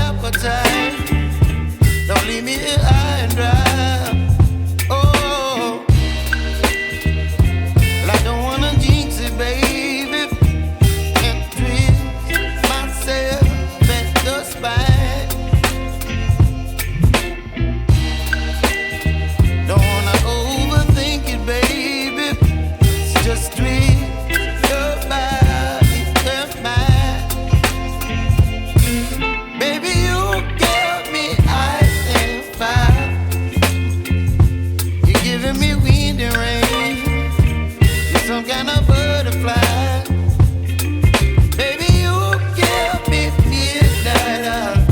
appetite. Don't leave me here high and dry. Oh, well, I don't wanna jinx it, baby, and twist myself at the spine. Don't wanna overthink it, baby. It's just twist your body and mine. Baby, you give me ice and fire. You're giving me wind and rain. You're some kind of butterfly. Baby, you give me midnight.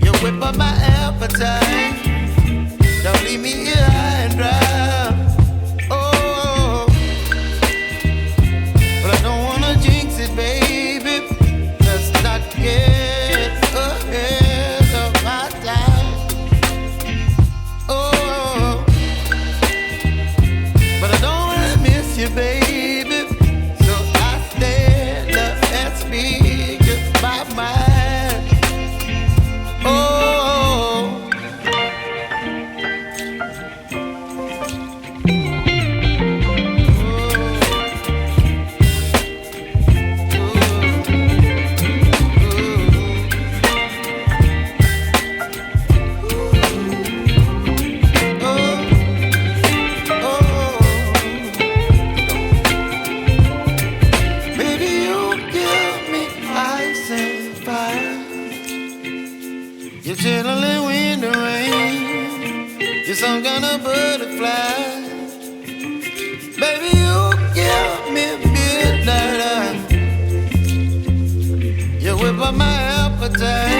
You whip up my appetite. Don't leave me here high and dry. Oh, but I don't wanna jinx it, baby. Let's not get ahead of my time. Oh, but I don't wanna miss you, baby. So I stand up and speak my mind. Oh. Baby, you give me ice and fire. You're chilling wind and rain. You're some kind of butterfly. Baby, you give me midnight. You whip up my appetite.